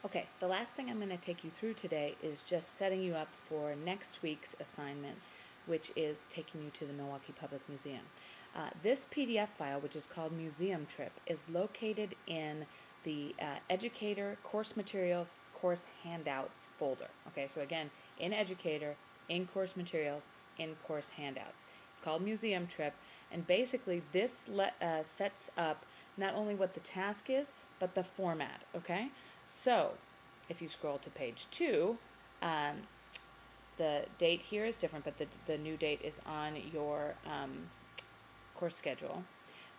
Okay, the last thing I'm going to take you through today is just setting you up for next week's assignment, which is taking you to the Milwaukee Public Museum. This PDF file, which is called Museum Trip, is located in the Educator Course Materials Course Handouts folder. Okay, so again, in Educator, in Course Materials, in Course Handouts. It's called Museum Trip, and basically this sets up not only what the task is, but the format, okay? So, if you scroll to page 2, the date here is different, but the new date is on your course schedule.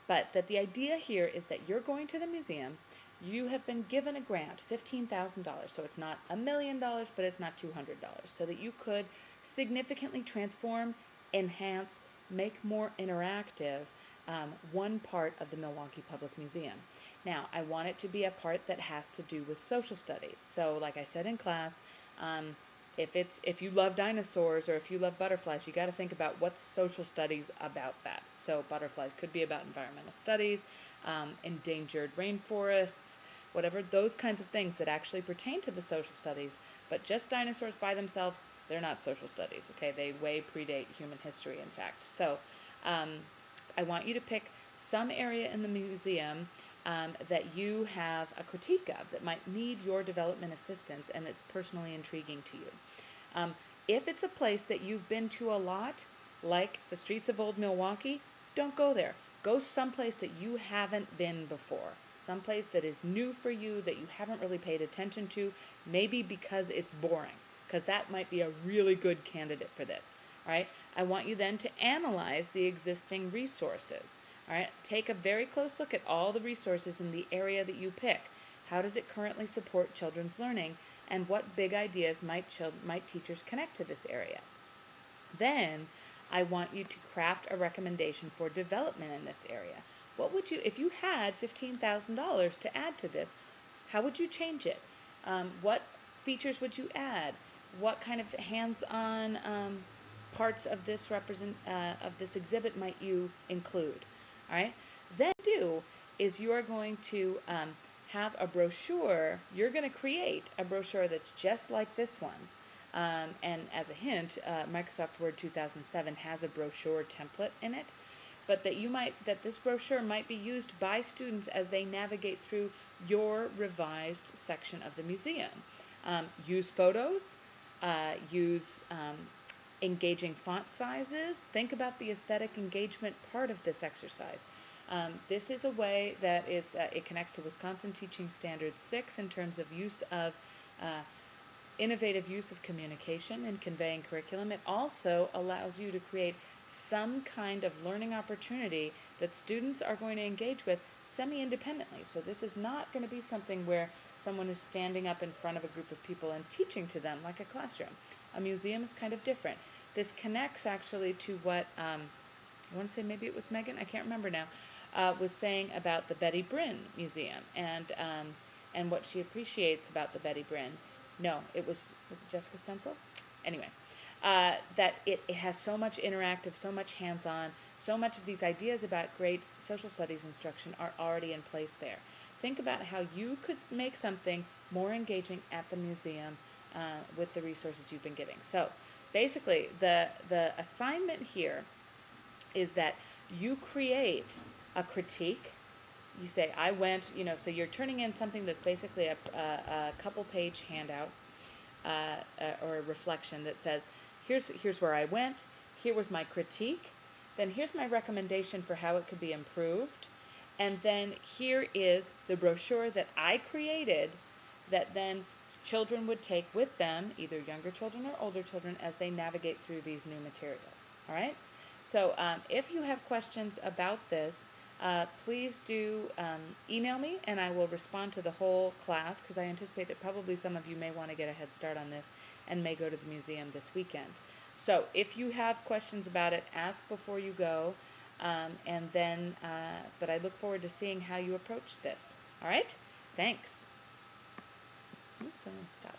But that the idea here is that you're going to the museum, you have been given a grant, $15,000, so it's not $1,000,000, but it's not $200, so that you could significantly transform, enhance, make more interactive one part of the Milwaukee Public Museum. Now, I want it to be a part that has to do with social studies. So, like I said in class, if you love dinosaurs or if you love butterflies, you got to think about what's social studies about that. So, butterflies could be about environmental studies, endangered rainforests, whatever, those kinds of things that actually pertain to the social studies. But just dinosaurs by themselves, they're not social studies, okay? They way predate human history, in fact. So, I want you to pick some area in the museum that you have a critique of that might need your development assistance and it's personally intriguing to you. If it's a place that you've been to a lot, like the streets of Old Milwaukee, don't go there. Go someplace that you haven't been before. Someplace that is new for you, that you haven't really paid attention to, maybe because it's boring, because that might be a really good candidate for this. All right? I want you then to analyze the existing resources. All right? Take a very close look at all the resources in the area that you pick. How does it currently support children's learning, and what big ideas might teachers connect to this area? Then I want you to craft a recommendation for development in this area. What would you, if you had $15,000 to add to this, how would you change it? What features would you add? What kind of hands-on parts of this exhibit might you include? All right. Then do is you are going to have a brochure. You're going to create a brochure that's just like this one. And as a hint, Microsoft Word 2007 has a brochure template in it, but that this brochure might be used by students as they navigate through your revised section of the museum. Use photos, use engaging font sizes. Think about the aesthetic engagement part of this exercise. This is a way that it connects to Wisconsin Teaching Standard 6 in terms of use of innovative use of communication and conveying curriculum. It also allows you to create some kind of learning opportunity that students are going to engage with semi-independently. So this is not going to be something where someone is standing up in front of a group of people and teaching to them like a classroom. A museum is kind of different. This connects actually to what, I want to say maybe it was Megan, I can't remember now, was saying about the Betty Brinn Museum and what she appreciates about the Betty Brinn. No, was it Jessica Stencil? Anyway, that it has so much interactive, so much hands-on, so much of these ideas about great social studies instruction are already in place there. Think about how you could make something more engaging at the museum with the resources you've been giving. So basically, the assignment here is that you create a critique. You say, I went, so you're turning in something that's basically a couple page handout or a reflection that says, here's where I went, here was my critique, then here's my recommendation for how it could be improved, and then here is the brochure that I created that then children would take with them, either younger children or older children, as they navigate through these new materials. All right? So if you have questions about this, please do email me and I will respond to the whole class, because I anticipate that probably some of you may want to get a head start on this and may go to the museum this weekend. So if you have questions about it, ask before you go, but I look forward to seeing how you approach this. All right? Thanks. Oops, I'm going to stop.